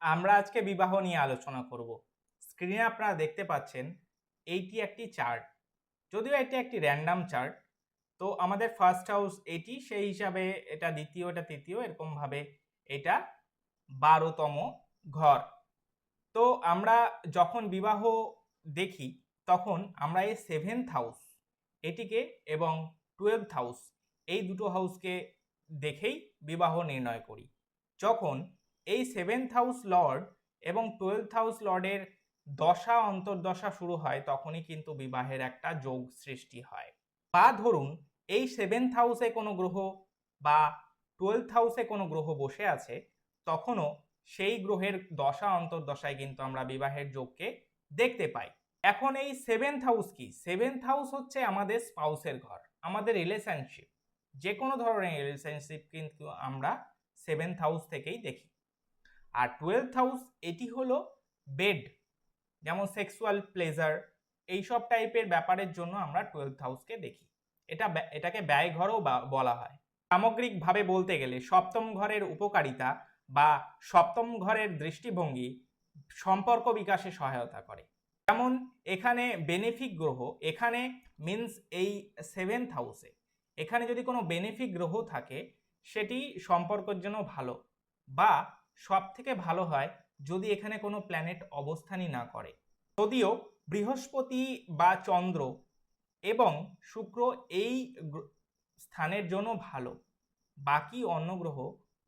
আমরা আজকে বিবাহ নিয়ে আলোচনা করব। স্ক্রিনে আপনারা দেখতে পাচ্ছেন এইটি একটি চার্ট। যদিও এটি একটি র্যান্ডাম চার্ট, তো আমাদের ফার্স্ট হাউস এটি, সেই হিসাবে এটা দ্বিতীয়, এটা তৃতীয়, এরকমভাবে এটা 12তম ঘর। তো আমরা যখন বিবাহ দেখি তখন আমরা এই 7th হাউস এটিকে এবং 12th হাউস এই দুটো হাউসকে দেখেই বিবাহ নির্ণয় করি। যখন এই 7th হাউস লর্ড এবং 12th হাউস লর্ডের দশা অন্তর্দশা শুরু হয় তখনই কিন্তু বিবাহের একটা যোগ সৃষ্টি হয়। বা ধরুন এই 7th হাউসে কোনো গ্রহ বা 12th হাউসে কোনো গ্রহ বসে আছে, তখনও সেই গ্রহের দশা অন্তর্দশায় কিন্তু আমরা বিবাহের যোগকে দেখতে পাই। এখন এই 7th হাউস কি? 7th হাউস হচ্ছে আমাদের স্পাউসের ঘর, আমাদের রিলেশনশিপ, যে কোনো ধরনের রিলেশনশিপ কিন্তু আমরা 7th হাউস থেকেই দেখি। আর 12th হাউস এটি হলো বেড, যেমন সেক্সুয়াল প্লেজার, এইসব টাইপের ব্যাপারের জন্য আমরা 12th হাউসকে দেখি। এটাকে ব্যয় ঘরও বলা হয়। সামগ্রিকভাবে বলতে গেলে সপ্তম ঘরের উপকারিতা বা সপ্তম ঘরের দৃষ্টিভঙ্গি সম্পর্ক বিকাশে সহায়তা করে। যেমন এখানে বেনিফিক গ্রহ, এখানে মিন্স এই 7th হাউসে এখানে যদি কোনো বেনিফিক গ্রহ থাকে সেটি সম্পর্কের জন্য ভালো, বা সব থেকে ভালো হয় যদি এখানে কোনো প্ল্যানেট অবস্থানই না করে। যদিও বৃহস্পতি বা চন্দ্র এবং শুক্র এই স্থানের জন্য ভালো, বাকি অন্য গ্রহ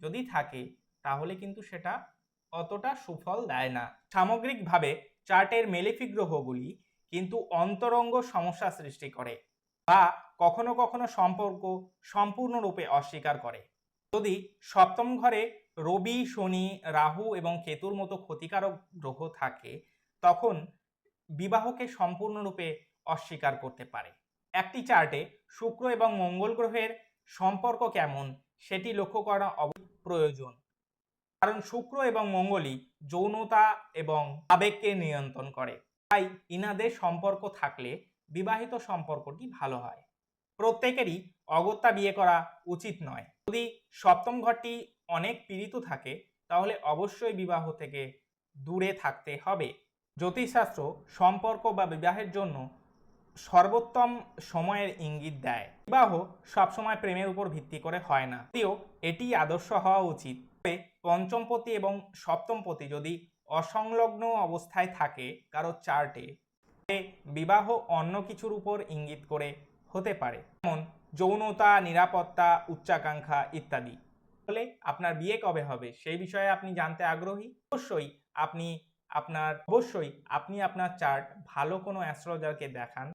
যদি থাকে তাহলে কিন্তু সেটা অতটা সুফল দেয় না। সামগ্রিকভাবে চার্টের মেলেফিক গ্রহগুলি কিন্তু অন্তরঙ্গ সমস্যা সৃষ্টি করে বা কখনো কখনো সম্পর্ক সম্পূর্ণরূপে অস্বীকার করে। যদি সপ্তম ঘরে রবি, শনি, রাহু এবং কেতুর মতো ক্ষতিকারক গ্রহ থাকে তখন বিবাহকে সম্পূর্ণরূপে অস্বীকার করতে পারে। একটি চার্টে শুক্র এবং মঙ্গল গ্রহের সম্পর্ক কেমন সেটি লক্ষ্য করা প্রয়োজন, কারণ শুক্র এবং মঙ্গলই যৌনতা এবং আবেগকে নিয়ন্ত্রণ করে। তাই ইনাদের সম্পর্ক থাকলে বিবাহিত সম্পর্কটি ভালো হয়। প্রত্যেকেরই অগত্যা বিয়ে করা উচিত নয়। যদি সপ্তম ঘরটি অনেক পীড়িত থাকে তাহলে অবশ্যই বিবাহ থেকে দূরে থাকতে হবে। জ্যোতিষশাস্ত্র সম্পর্ক বা বিবাহের জন্য সর্বোত্তম সময়ের ইঙ্গিত দেয়। বিবাহ সবসময় প্রেমের উপর ভিত্তি করে হয় না, যদিও এটি আদর্শ হওয়া উচিত। তবে পঞ্চমপতি এবং সপ্তমপতি যদি অসংলগ্ন অবস্থায় থাকে কারো চার্টে, বিবাহ অন্য কিছুর উপর ইঙ্গিত করে হতে পারে, যেমন যৌনতা, নিরাপত্তা, উচ্চাকাঙ্ক্ষা ইত্যাদি। তাহলে আপনার বিয়ে কবে হবে সেই বিষয়ে আপনি জানতে আগ্রহী? অবশ্যই আপনি আপনার চার্ট ভালো কোনো অ্যাস্ট্রোলজারকে দেখান।